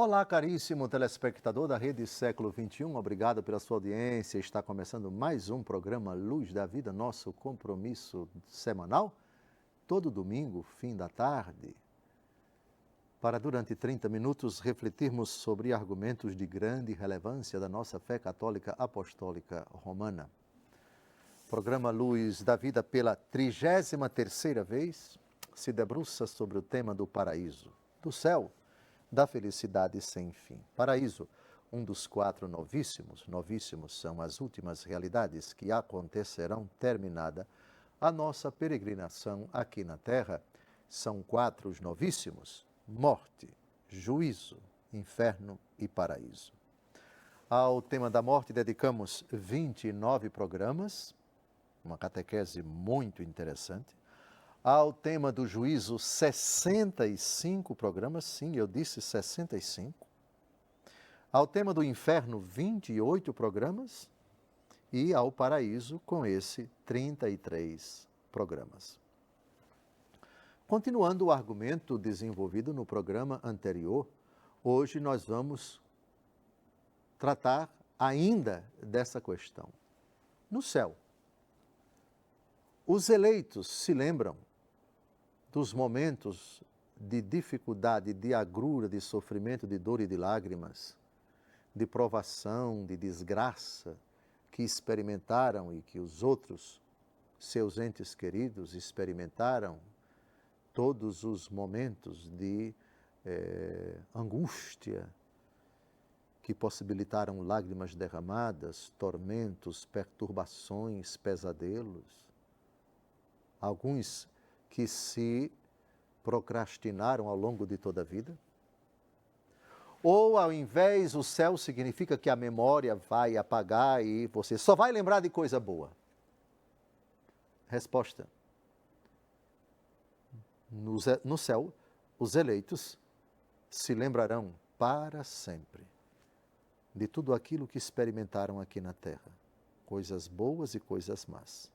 Olá, caríssimo telespectador da Rede Século XXI, obrigado pela sua audiência. Está começando mais um programa Luz da Vida, nosso compromisso semanal, todo domingo, fim da tarde, para durante 30 minutos refletirmos sobre argumentos de grande relevância da nossa fé católica apostólica romana. Programa Luz da Vida, pela 33ª vez, se debruça sobre o tema do paraíso, do céu, da felicidade sem fim. Paraíso, um dos 4 novíssimos. Novíssimos são as últimas realidades que acontecerão terminada a nossa peregrinação aqui na Terra. São 4 os novíssimos: morte, juízo, inferno e paraíso. Ao tema da morte dedicamos 29 programas, uma catequese muito interessante. Ao tema do juízo, 65 programas, sim, eu disse 65. Ao tema do inferno, 28 programas. E ao paraíso, com esse, 33 programas. Continuando o argumento desenvolvido no programa anterior, hoje nós vamos tratar ainda dessa questão. No céu, os eleitos se lembram dos momentos de dificuldade, de agrura, de sofrimento, de dor e de lágrimas, de provação, de desgraça que experimentaram e que os outros, seus entes queridos, experimentaram, todos os momentos de angústia que possibilitaram lágrimas derramadas, tormentos, perturbações, pesadelos. Alguns que se procrastinaram ao longo de toda a vida? Ou, ao invés, o céu significa que a memória vai apagar e você só vai lembrar de coisa boa? Resposta: no céu, os eleitos se lembrarão para sempre de tudo aquilo que experimentaram aqui na terra, coisas boas e coisas más.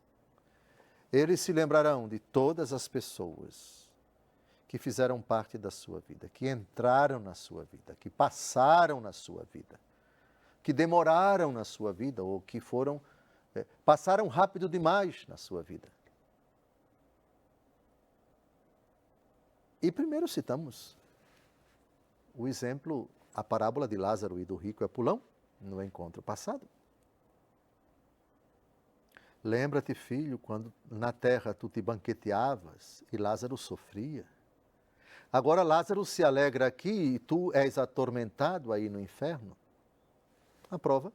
Eles se lembrarão de todas as pessoas que fizeram parte da sua vida, que entraram na sua vida, que passaram na sua vida, que demoraram na sua vida ou que passaram rápido demais na sua vida. E primeiro citamos o exemplo, a parábola de Lázaro e do rico e Apulão, no encontro passado. Lembra-te, filho, quando na terra tu te banqueteavas e Lázaro sofria. Agora Lázaro se alegra aqui e tu és atormentado aí no inferno. A prova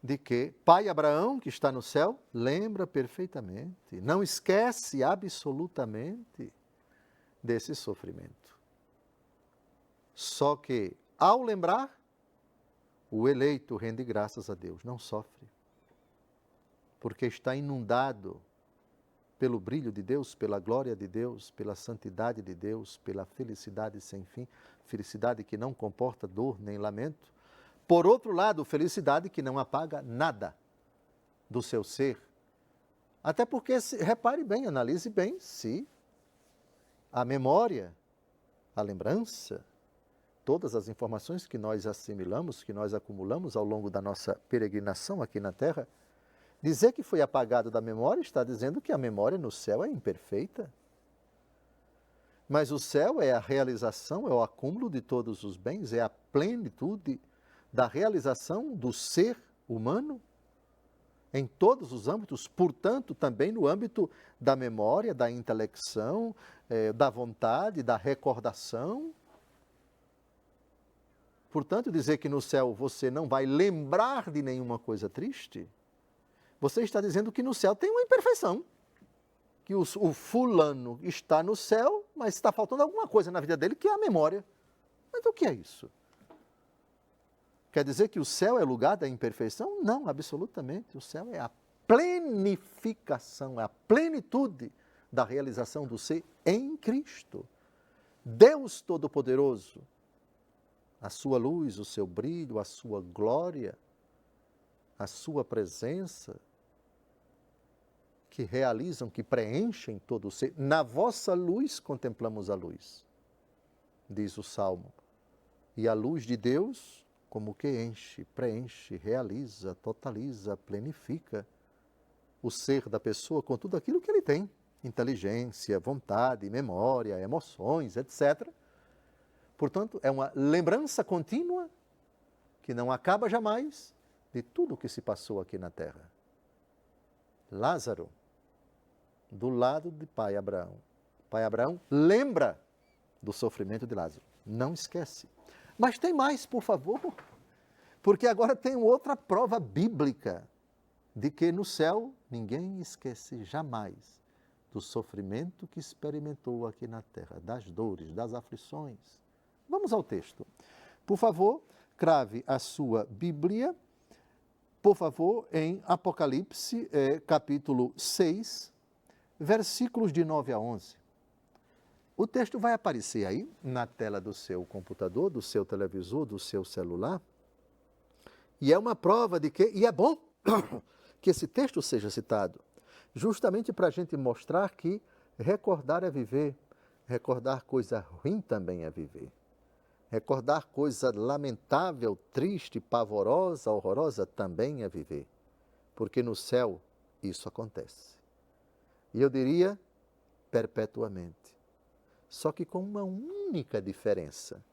de que Pai Abraão, que está no céu, lembra perfeitamente, não esquece absolutamente desse sofrimento. Só que, ao lembrar, o eleito rende graças a Deus, não sofre. Porque está inundado pelo brilho de Deus, pela glória de Deus, pela santidade de Deus, pela felicidade sem fim, felicidade que não comporta dor nem lamento. Por outro lado, felicidade que não apaga nada do seu ser. Até porque, repare bem, analise bem, se a memória, a lembrança, todas as informações que nós assimilamos, que nós acumulamos ao longo da nossa peregrinação aqui na Terra, dizer que foi apagado da memória está dizendo que a memória no céu é imperfeita. Mas o céu é a realização, é o acúmulo de todos os bens, é a plenitude da realização do ser humano em todos os âmbitos, portanto, também no âmbito da memória, da intelecção, da vontade, da recordação. Portanto, dizer que no céu você não vai lembrar de nenhuma coisa triste, você está dizendo que no céu tem uma imperfeição. Que o fulano está no céu, mas está faltando alguma coisa na vida dele, que é a memória. Mas o que é isso? Quer dizer que o céu é lugar da imperfeição? Não, absolutamente. O céu é a plenificação, é a plenitude da realização do ser em Cristo. Deus Todo-Poderoso, a sua luz, o seu brilho, a sua glória, a sua presença, que realizam, que preenchem todo o ser. Na vossa luz contemplamos a luz, diz o Salmo. E a luz de Deus, como que enche, preenche, realiza, totaliza, planifica o ser da pessoa com tudo aquilo que ele tem. Inteligência, vontade, memória, emoções, etc. Portanto, é uma lembrança contínua que não acaba jamais de tudo o que se passou aqui na terra. Lázaro, do lado de pai Abraão. Pai Abraão lembra do sofrimento de Lázaro. Não esquece. Mas tem mais, por favor, porque agora tem outra prova bíblica de que no céu ninguém esquece jamais do sofrimento que experimentou aqui na terra, das dores, das aflições. Vamos ao texto. Por favor, crave a sua Bíblia, por favor, em Apocalipse, capítulo 6, versículos de 9 a 11. O texto vai aparecer aí na tela do seu computador, do seu televisor, do seu celular. E é uma prova de que, e é bom que esse texto seja citado, justamente para a gente mostrar que recordar é viver, recordar coisa ruim também é viver. Recordar coisa lamentável, triste, pavorosa, horrorosa também é viver. Porque no céu isso acontece. E eu diria perpetuamente. Só que com uma única diferença.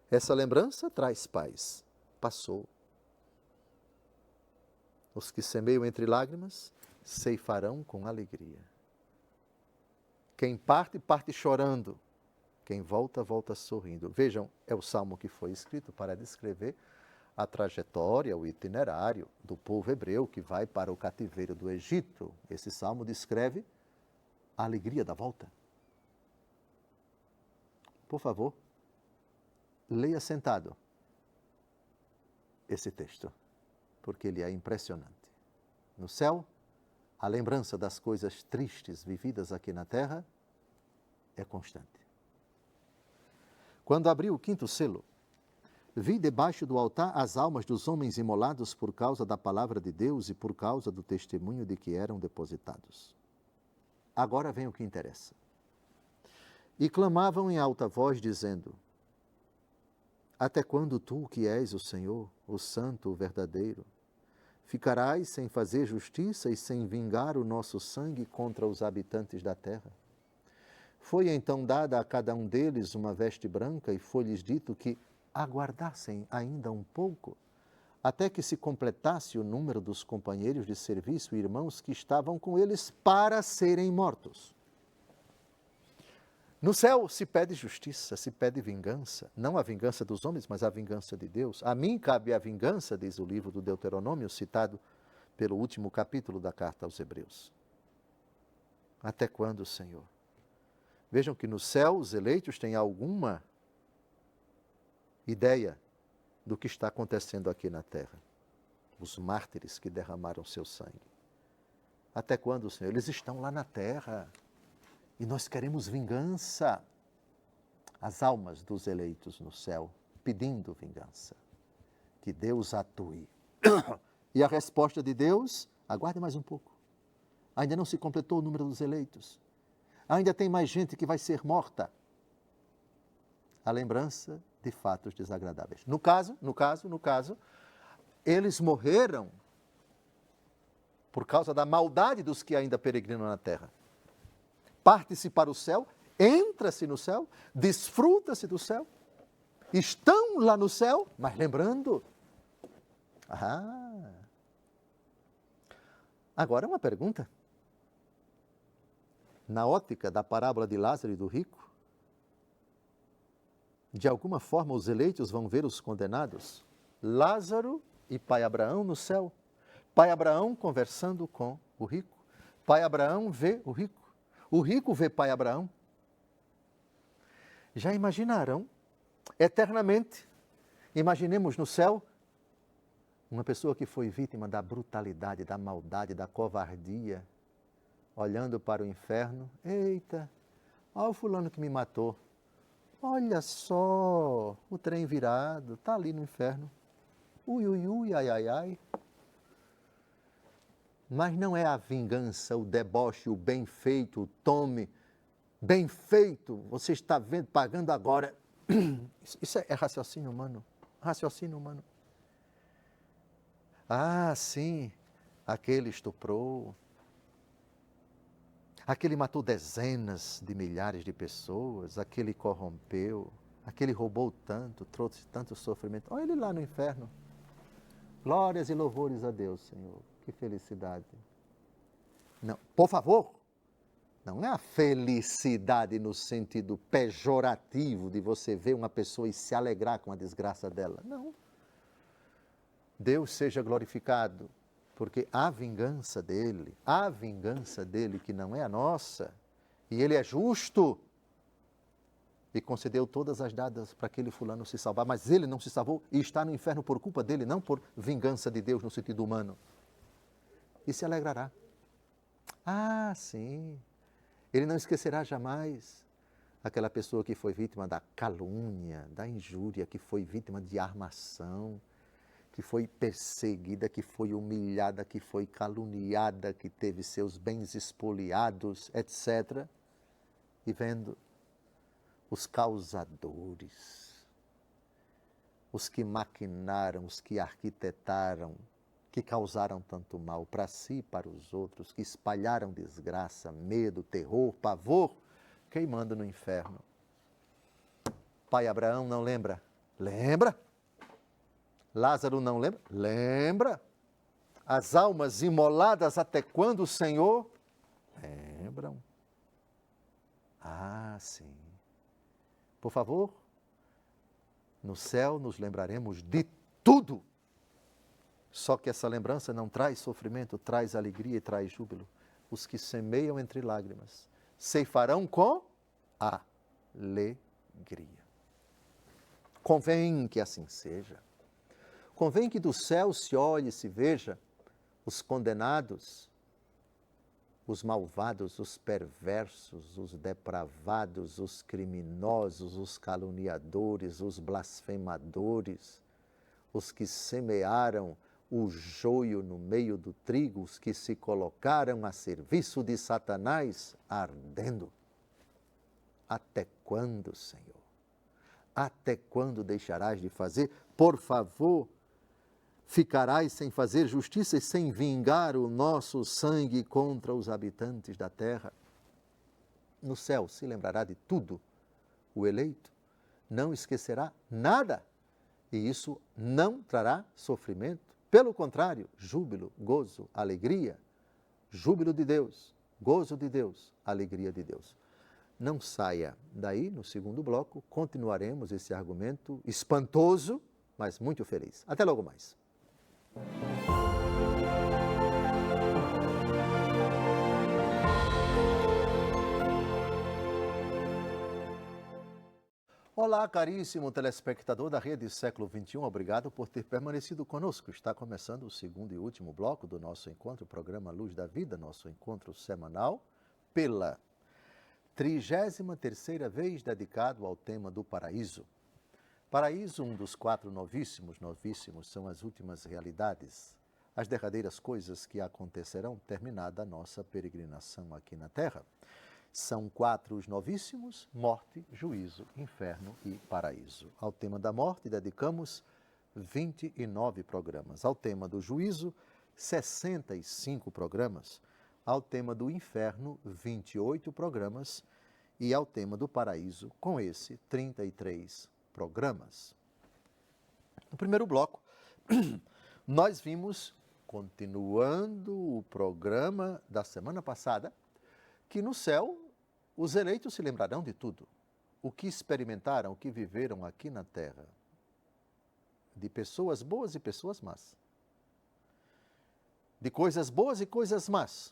Essa lembrança traz paz. Passou. Os que semeiam entre lágrimas, ceifarão com alegria. Quem parte, parte chorando. Quem volta, volta sorrindo. Vejam, é o salmo que foi escrito para descrever a trajetória, o itinerário do povo hebreu que vai para o cativeiro do Egito. Esse salmo descreve a alegria da volta. Por favor, leia sentado esse texto, porque ele é impressionante. No céu, a lembrança das coisas tristes vividas aqui na terra é constante. Quando abri o quinto selo, vi debaixo do altar as almas dos homens imolados por causa da palavra de Deus e por causa do testemunho de que eram depositados. Agora vem o que interessa. E clamavam em alta voz, dizendo: Até quando tu, que és o Senhor, o Santo, o verdadeiro, ficarás sem fazer justiça e sem vingar o nosso sangue contra os habitantes da terra? Foi então dada a cada um deles uma veste branca e foi-lhes dito que aguardassem ainda um pouco, até que se completasse o número dos companheiros de serviço e irmãos que estavam com eles para serem mortos. No céu se pede justiça, se pede vingança, não a vingança dos homens, mas a vingança de Deus. A mim cabe a vingança, diz o livro do Deuteronômio, citado pelo último capítulo da carta aos Hebreus. Até quando, Senhor? Vejam que no céu os eleitos têm alguma ideia do que está acontecendo aqui na terra. Os mártires que derramaram seu sangue. Até quando, Senhor? Eles estão lá na terra e nós queremos vingança. As almas dos eleitos no céu pedindo vingança. Que Deus atue. E a resposta de Deus, aguarde mais um pouco. Ainda não se completou o número dos eleitos. Ainda tem mais gente que vai ser morta. A lembrança de fatos desagradáveis. No caso, eles morreram por causa da maldade dos que ainda peregrinam na terra. Parte-se para o céu, entra-se no céu, desfruta-se do céu, estão lá no céu, mas lembrando. Agora uma pergunta. Na ótica da parábola de Lázaro e do rico, de alguma forma os eleitos vão ver os condenados, Lázaro e pai Abraão no céu. Pai Abraão conversando com o rico. Pai Abraão vê o rico vê pai Abraão. Já imaginaram? Eternamente, imaginemos no céu uma pessoa que foi vítima da brutalidade, da maldade, da covardia, olhando para o inferno. Eita, olha o fulano que me matou. Olha só, o trem virado, está ali no inferno. Ui, ui, ui, ai, ai, ai. Mas não é a vingança, o deboche, o bem feito, o tome. Bem feito, você está vendo, pagando agora. Isso é raciocínio humano. Raciocínio humano. Ah, sim, aquele estuprou. Aquele matou dezenas de milhares de pessoas. Aquele corrompeu. Aquele roubou tanto, trouxe tanto sofrimento. Olha ele lá no inferno. Glórias e louvores a Deus, Senhor. Que felicidade. Não, por favor, não é a felicidade no sentido pejorativo de você ver uma pessoa e se alegrar com a desgraça dela. Não. Deus seja glorificado, porque a vingança dele que não é a nossa, e ele é justo, e concedeu todas as dadas para aquele fulano se salvar, mas ele não se salvou e está no inferno por culpa dele, não por vingança de Deus no sentido humano. E se alegrará. Ah, sim. Ele não esquecerá jamais aquela pessoa que foi vítima da calúnia, da injúria, que foi vítima de armação, que foi perseguida, que foi humilhada, que foi caluniada, que teve seus bens expoliados, etc. E vendo os causadores, os que maquinaram, os que arquitetaram, que causaram tanto mal para si e para os outros, que espalharam desgraça, medo, terror, pavor, queimando no inferno. Pai Abraão não lembra? Lembra? Lázaro não lembra? Lembra? As almas imoladas até quando, Senhor? Lembram? Ah, sim. Por favor, no céu nos lembraremos de tudo. Só que essa lembrança não traz sofrimento, traz alegria e traz júbilo. Os que semeiam entre lágrimas ceifarão com alegria. Convém que assim seja. Convém que do céu se olhe e se veja os condenados, os malvados, os perversos, os depravados, os criminosos, os caluniadores, os blasfemadores, os que semearam o joio no meio do trigo, os que se colocaram a serviço de Satanás, ardendo. Até quando, Senhor? Até quando deixarás de fazer? Por favor, ficarás sem fazer justiça e sem vingar o nosso sangue contra os habitantes da terra? No céu se lembrará de tudo. O eleito não esquecerá nada. E isso não trará sofrimento. Pelo contrário, júbilo, gozo, alegria. Júbilo de Deus, gozo de Deus, alegria de Deus. Não saia daí, no segundo bloco, continuaremos esse argumento espantoso, mas muito feliz. Até logo mais. Olá, caríssimo telespectador da Rede Século XXI, obrigado por ter permanecido conosco. Está começando o segundo e último bloco do nosso encontro, o programa Luz da Vida, nosso encontro semanal, pela 33ª vez dedicado ao tema do paraíso. Paraíso, um dos 4 novíssimos. Novíssimos são as últimas realidades, as derradeiras coisas que acontecerão terminada a nossa peregrinação aqui na Terra. São 4 os novíssimos: morte, juízo, inferno e paraíso. Ao tema da morte dedicamos 29 programas. Ao tema do juízo, 65 programas. Ao tema do inferno, 28 programas. E ao tema do paraíso, com esse, 33 programas. No primeiro bloco, nós vimos, continuando o programa da semana passada, que no céu os eleitos se lembrarão de tudo. O que experimentaram, o que viveram aqui na terra. De pessoas boas e pessoas más. De coisas boas e coisas más.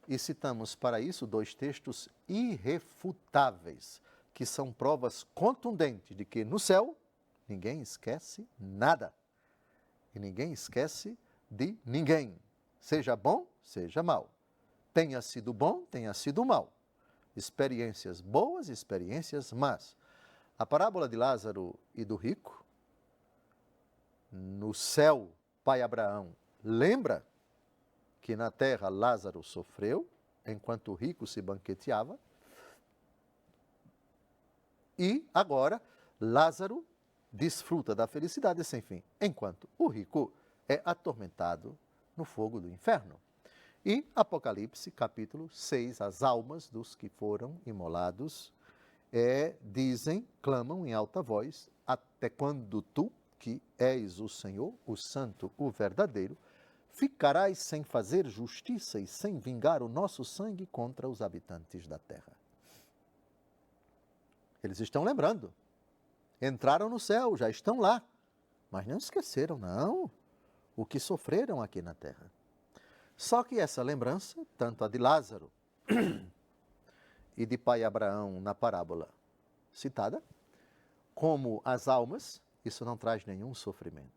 E citamos para isso 2 textos irrefutáveis, que são provas contundentes de que no céu ninguém esquece nada. E ninguém esquece de ninguém. Seja bom, seja mal. Tenha sido bom, tenha sido mal. Experiências boas, experiências más. A parábola de Lázaro e do rico, no céu, pai Abraão lembra que na terra Lázaro sofreu, enquanto o rico se banqueteava. E agora Lázaro desfruta da felicidade sem fim, enquanto o rico é atormentado no fogo do inferno. E Apocalipse, capítulo 6, as almas dos que foram imolados dizem, clamam em alta voz, até quando tu, que és o Senhor, o Santo, o verdadeiro, ficarás sem fazer justiça e sem vingar o nosso sangue contra os habitantes da terra. Eles estão lembrando. Entraram no céu, já estão lá. Mas não esqueceram, não, o que sofreram aqui na terra. Só que essa lembrança, tanto a de Lázaro e de pai Abraão na parábola citada, como as almas, isso não traz nenhum sofrimento.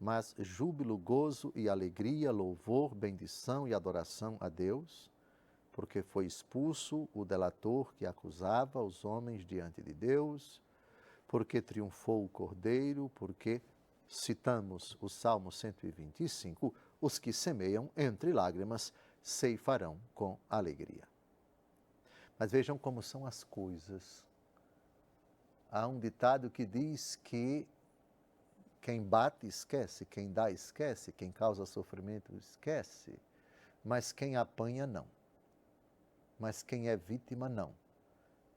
Mas júbilo, gozo e alegria, louvor, bendição e adoração a Deus, porque foi expulso o delator que acusava os homens diante de Deus, porque triunfou o Cordeiro, porque, citamos o Salmo 125, os que semeiam entre lágrimas ceifarão com alegria. Mas vejam como são as coisas. Há um ditado que diz que quem bate esquece, quem dá esquece, quem causa sofrimento esquece, mas quem apanha não. Mas quem é vítima não.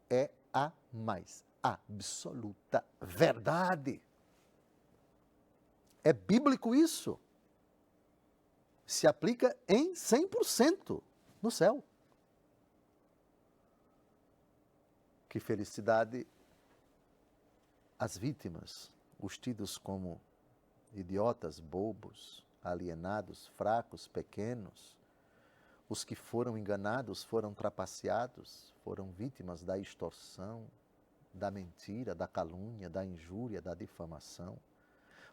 É a mais absoluta verdade. É bíblico isso. Se aplica em 100% no céu. Que felicidade as vítimas, os tidos como idiotas, bobos, alienados, fracos, pequenos, os que foram enganados, foram trapaceados, foram vítimas da extorsão, da mentira, da calúnia, da injúria, da difamação.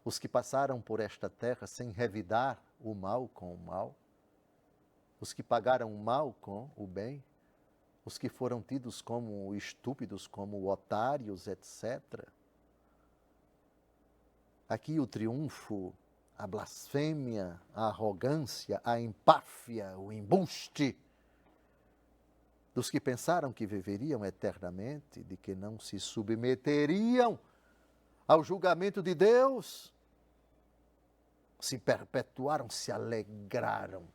Os que passaram por esta terra sem revidar o mal com o mal. Os que pagaram o mal com o bem. Os que foram tidos como estúpidos, como otários, etc. Aqui o triunfo, a blasfêmia, a arrogância, a empáfia, o embuste dos que pensaram que viveriam eternamente, de que não se submeteriam ao julgamento de Deus, se perpetuaram, se alegraram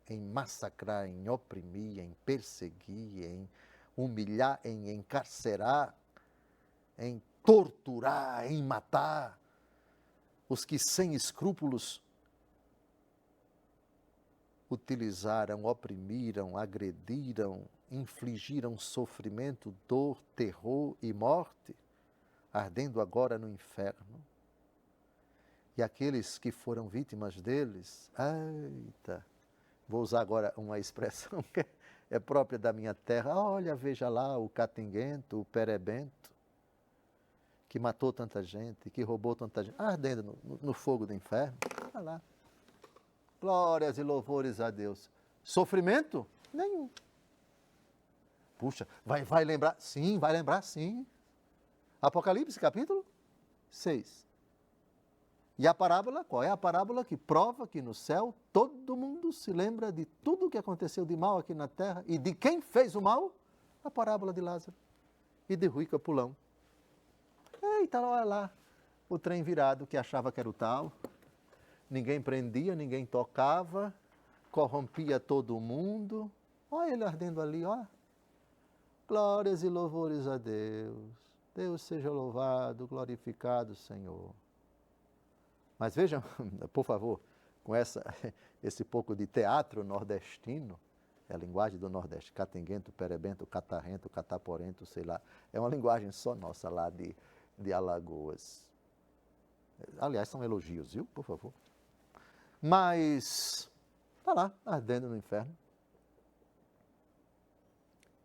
em massacrar, em oprimir, em perseguir, em humilhar, em encarcerar, em torturar, em matar. Os que sem escrúpulos utilizaram, oprimiram, agrediram, infligiram sofrimento, dor, terror e morte, ardendo agora no inferno. E aqueles que foram vítimas deles, eita, vou usar agora uma expressão que é própria da minha terra, olha, veja lá o catinguento, o perebento, que matou tanta gente, que roubou tanta gente, ardendo no fogo do inferno, olha lá. Glórias e louvores a Deus. Sofrimento? Nenhum. Puxa, vai lembrar? Sim, vai lembrar sim. Apocalipse, capítulo 6. E a parábola, qual é a parábola que prova que no céu todo mundo se lembra de tudo o que aconteceu de mal aqui na terra e de quem fez o mal? A parábola de Lázaro e de Rui Capulão. Eita, olha lá, o trem virado que achava que era o tal, ninguém prendia, ninguém tocava, corrompia todo mundo. Olha ele ardendo ali, ó. Glórias e louvores a Deus. Deus seja louvado, glorificado, Senhor. Mas vejam, por favor, com esse pouco de teatro nordestino, é a linguagem do Nordeste, catinguento, perebento, catarrento, cataporento, sei lá, é uma linguagem só nossa lá de Alagoas. Aliás, são elogios, viu? Por favor. Mas, está lá, ardendo no inferno.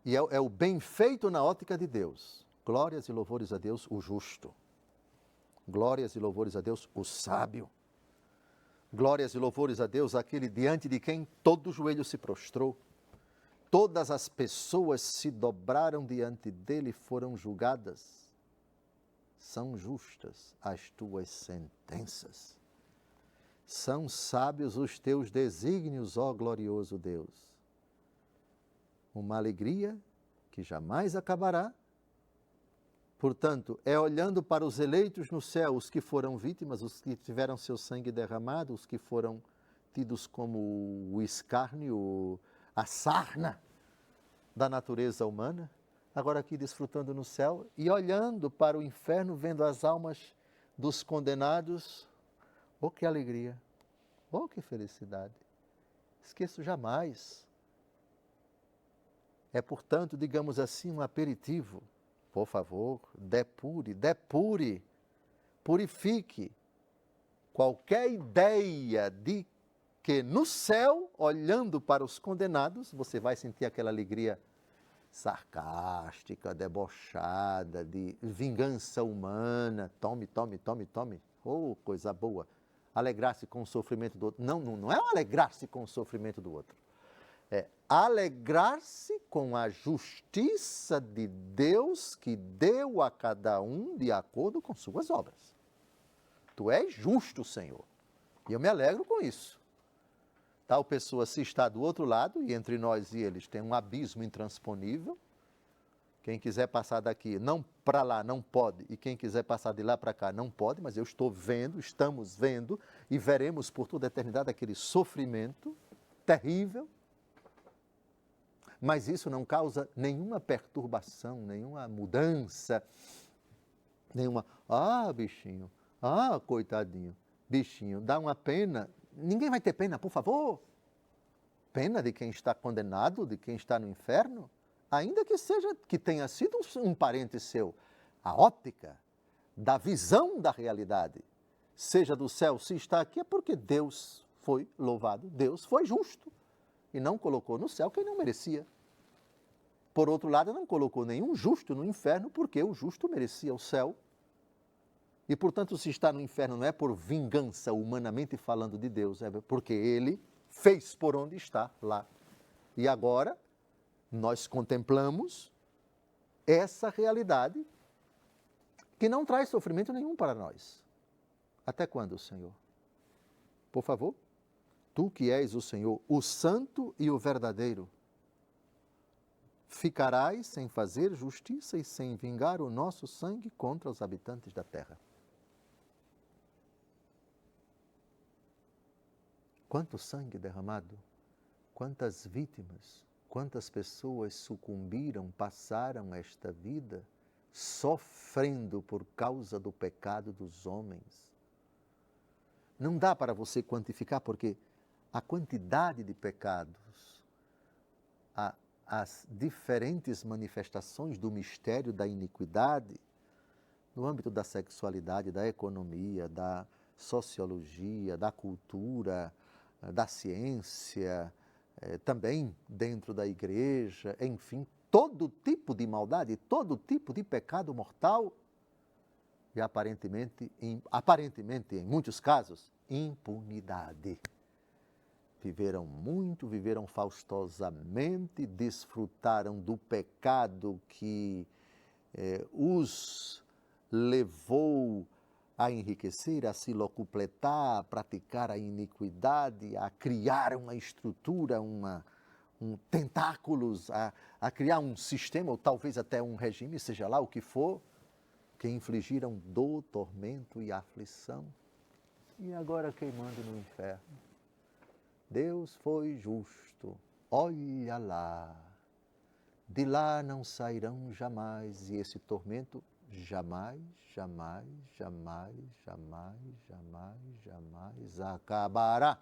E é o bem feito na ótica de Deus. Glórias e louvores a Deus, o justo. Glórias e louvores a Deus, o sábio. Glórias e louvores a Deus, aquele diante de quem todo joelho se prostrou. Todas as pessoas se dobraram diante dele e foram julgadas. São justas as tuas sentenças. São sábios os teus desígnios, ó glorioso Deus. Uma alegria que jamais acabará Portanto, é olhando para os eleitos no céu, os que foram vítimas, os que tiveram seu sangue derramado, os que foram tidos como o escárnio, a sarna da natureza humana, agora aqui desfrutando no céu e olhando para o inferno, vendo as almas dos condenados. Oh, que alegria! Oh, que felicidade! Esqueço jamais. É, portanto, digamos assim, um aperitivo. Por favor, depure, purifique qualquer ideia de que no céu, olhando para os condenados, você vai sentir aquela alegria sarcástica, debochada, de vingança humana. Tome, tome, tome, tome. Oh, coisa boa. Alegrar-se com o sofrimento do outro. Não é alegrar-se com o sofrimento do outro. É alegrar-se com a justiça de Deus que deu a cada um de acordo com suas obras. Tu és justo, Senhor. E eu me alegro com isso. Tal pessoa, se está do outro lado, e entre nós e eles tem um abismo intransponível, quem quiser passar daqui não para lá não pode, e quem quiser passar de lá para cá não pode, mas eu estou vendo, estamos vendo, e veremos por toda a eternidade aquele sofrimento terrível. Mas isso não causa nenhuma perturbação, nenhuma mudança, nenhuma... Ah, bichinho, ah, coitadinho, bichinho, dá uma pena. Ninguém vai ter pena, por favor. Pena de quem está condenado, de quem está no inferno, ainda que tenha sido um parente seu. A óptica da visão da realidade, seja do céu, se está aqui, é porque Deus foi louvado, Deus foi justo. E não colocou no céu quem não merecia. Por outro lado, não colocou nenhum justo no inferno, porque o justo merecia o céu. E, portanto, se está no inferno não é por vingança, humanamente falando, de Deus, é porque Ele fez por onde está lá. E agora, nós contemplamos essa realidade que não traz sofrimento nenhum para nós. Até quando, Senhor? Por favor? Tu que és o Senhor, o santo e o verdadeiro, ficarás sem fazer justiça e sem vingar o nosso sangue contra os habitantes da terra. Quanto sangue derramado, quantas vítimas, quantas pessoas sucumbiram, passaram esta vida sofrendo por causa do pecado dos homens. Não dá para você quantificar, porque a quantidade de pecados, as diferentes manifestações do mistério da iniquidade, no âmbito da sexualidade, da economia, da sociologia, da cultura, da ciência, também dentro da igreja, enfim, todo tipo de maldade, todo tipo de pecado mortal, e aparentemente, em muitos casos, impunidade. Viveram muito, viveram faustosamente, desfrutaram do pecado que os levou a enriquecer, a se locupletar, a praticar a iniquidade, a criar uma estrutura, tentáculos, a criar um sistema, ou talvez até um regime, seja lá o que for, que infligiram dor, tormento e aflição. E agora queimando no inferno. Deus foi justo, olha lá, de lá não sairão jamais, e esse tormento jamais, jamais, jamais, jamais, jamais, jamais acabará.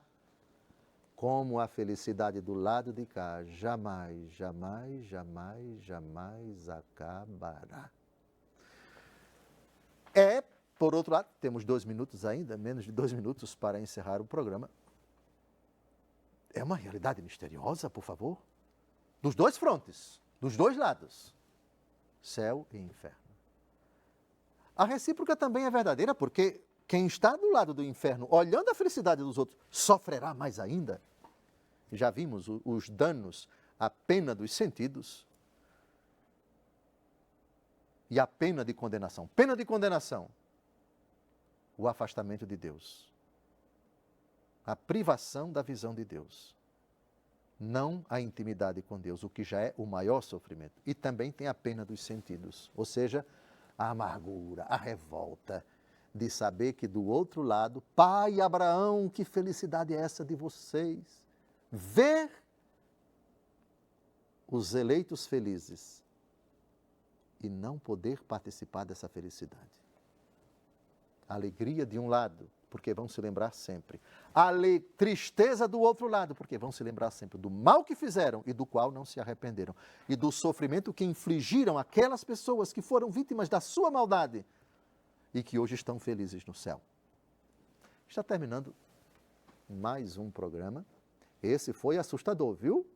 Como a felicidade do lado de cá, jamais, jamais, jamais, jamais acabará. Por outro lado, temos 2 minutos ainda, menos de 2 minutos para encerrar o programa. É uma realidade misteriosa, por favor, dos dois frontes, dos dois lados, céu e inferno. A recíproca também é verdadeira, porque quem está do lado do inferno, olhando a felicidade dos outros, sofrerá mais ainda. Já vimos os danos, a pena dos sentidos e a pena de condenação. Pena de condenação, o afastamento de Deus, a privação da visão de Deus, não a intimidade com Deus, o que já é o maior sofrimento. E também tem a pena dos sentidos, ou seja, a amargura, a revolta de saber que do outro lado, pai Abraão, que felicidade é essa de vocês? Ver os eleitos felizes e não poder participar dessa felicidade. A alegria de um lado, porque vão se lembrar sempre. A tristeza do outro lado, porque vão se lembrar sempre do mal que fizeram e do qual não se arrependeram. E do sofrimento que infligiram aquelas pessoas que foram vítimas da sua maldade e que hoje estão felizes no céu. Está terminando mais um programa. Esse foi assustador, viu?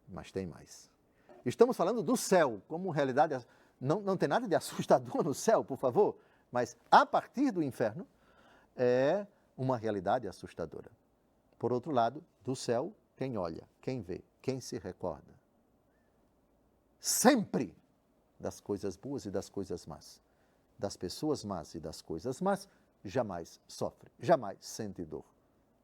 Mas tem mais. Estamos falando do céu, como realidade. Não tem nada de assustador no céu, por favor, mas a partir do inferno é uma realidade assustadora. Por outro lado, do céu, quem olha, quem vê, quem se recorda. Sempre das coisas boas e das coisas más. Das pessoas más e das coisas más, jamais sofre, jamais sente dor.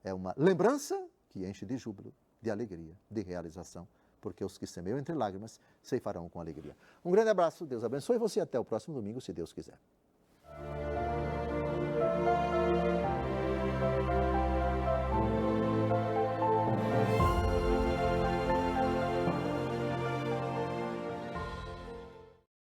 É uma lembrança que enche de júbilo, de alegria, de realização, porque os que semeiam entre lágrimas ceifarão com alegria. Um grande abraço, Deus abençoe você e até o próximo domingo, se Deus quiser.